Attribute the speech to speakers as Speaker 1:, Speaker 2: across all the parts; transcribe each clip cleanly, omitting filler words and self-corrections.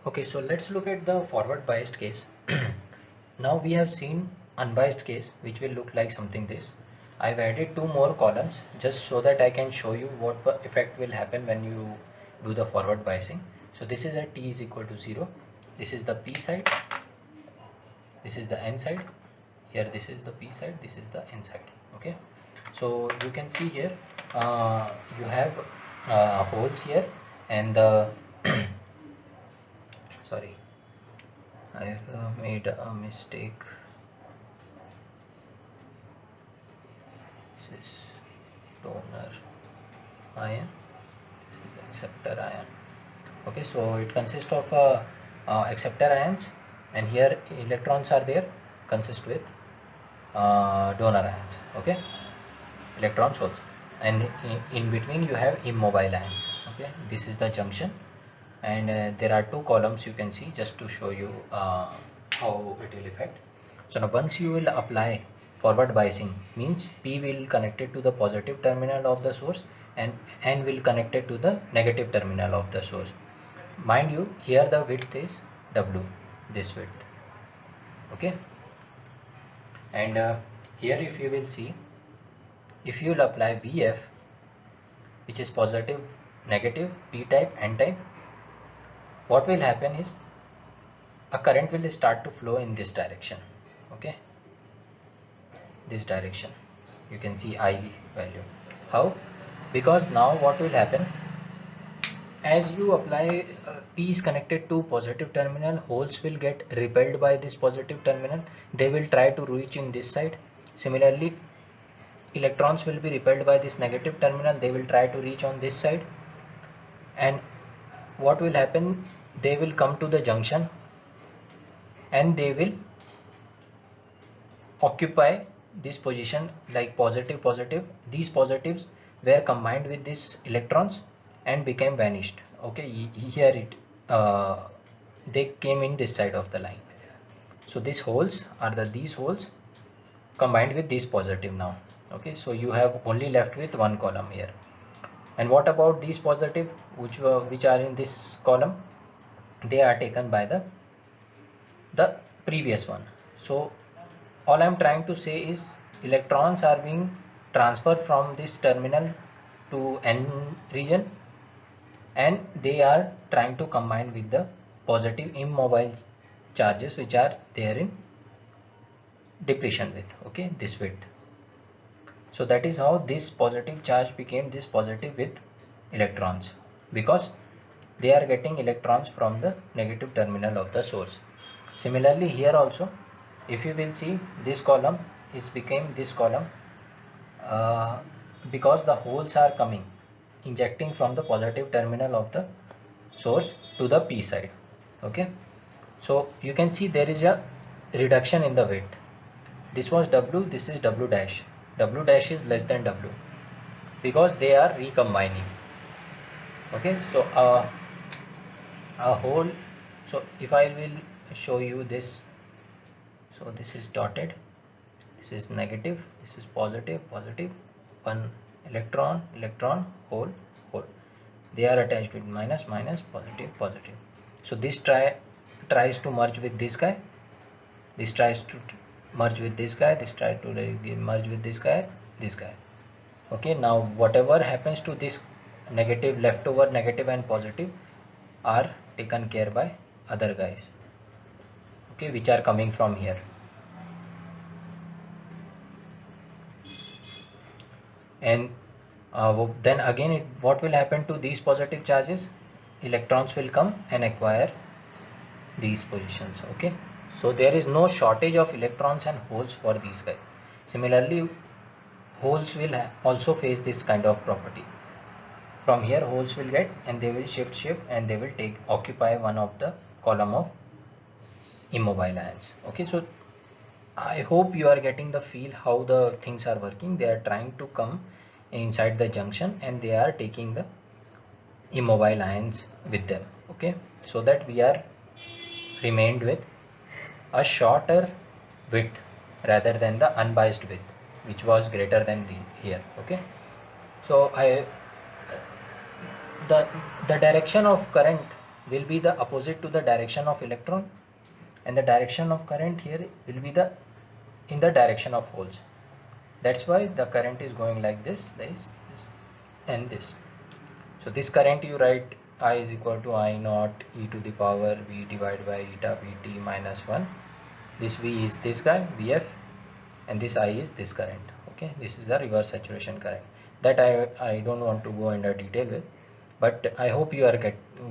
Speaker 1: Okay, so let's look at the forward biased case. Now we have seen unbiased case, which will look like something this. I've added two more columns just so that I can show you what effect will happen when you do the forward biasing. So this is at t is equal to 0. This is the p side. This is the n side. Here this is the p side. This is the n side. Okay. So you can see here you have holes here and the sorry, I've made a mistake. This is donor ion, this is acceptor ion. Okay, so it consists of acceptor ions, and here electrons are there, consist with donor ions. Okay, electrons holes, and in between you have immobile ions. Okay, this is the junction, and there are two columns you can see just to show you how it will affect. So now once you will apply forward biasing, means P will connect it to the positive terminal of the source and N will connect it to the negative terminal of the source. Mind you, here the width is W, this width. Okay, and here if you will see, if you will apply VF, which is positive, negative, P type, N type, what will happen is a current will start to flow in this direction. Okay, this direction you can see I value. How? Because now what will happen, as you apply P is connected to positive terminal, holes will get repelled by this positive terminal, they will try to reach in this side. Similarly, electrons will be repelled by this negative terminal, they will try to reach on this side, and what will happen, they will come to the junction and they will occupy this position like positive positive. These positives were combined with these electrons and became vanished. Okay, here it they came in this side of the line. So these holes are these holes combined with this positive now. Okay, so you have only left with one column here. And what about these positive which are in this column? They are taken by the previous one. So all I am trying to say is electrons are being transferred from this terminal to N region, and they are trying to combine with the positive immobile charges which are there in depletion width. Okay, this width. So that is how this positive charge became this positive with electrons, because they are getting electrons from the negative terminal of the source. Similarly here also, if you will see, this column is became this column because the holes are coming, injecting from the positive terminal of the source to the P side. Okay, so you can see there is a reduction in the width. This was W, this is W dash. W dash is less than W because they are recombining. Okay, so a whole, so if I will show you this, so this is dotted, this is negative, this is positive, positive, one electron, electron, hole, hole, they are attached with minus, minus, positive, positive. So this tries to merge with this guy, this tries to merge with this guy, this tries to merge with this guy, this guy. Okay, now whatever happens to this negative, leftover negative and positive are taken care by other guys, okay, which are coming from here. And then again what will happen to these positive charges? Electrons will come and acquire these positions. Okay, so there is no shortage of electrons and holes for these guys. Similarly, holes will also face this kind of property. From here holes will get, and they will shift and they will occupy one of the column of immobile ions. Okay, so I hope you are getting the feel how the things are working. They are trying to come inside the junction and they are taking the immobile ions with them. Okay, so that we are remained with a shorter width rather than the unbiased width, which was greater than here. Okay, so the direction of current will be the opposite to the direction of electron, and the direction of current here will be the in the direction of holes. That's why the current is going like this, and this. So this current you write I is equal to I naught e to the power v divided by eta Vt minus 1. This V is this guy Vf, and this I is this current. Okay, this is the reverse saturation current that I don't want to go into detail with, but I hope you are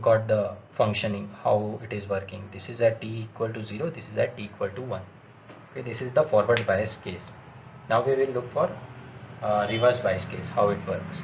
Speaker 1: got the functioning, how it is working. This is at t equal to 0, this is at t equal to 1. Okay, this is the forward bias case. Now we will look for reverse bias case, how it works.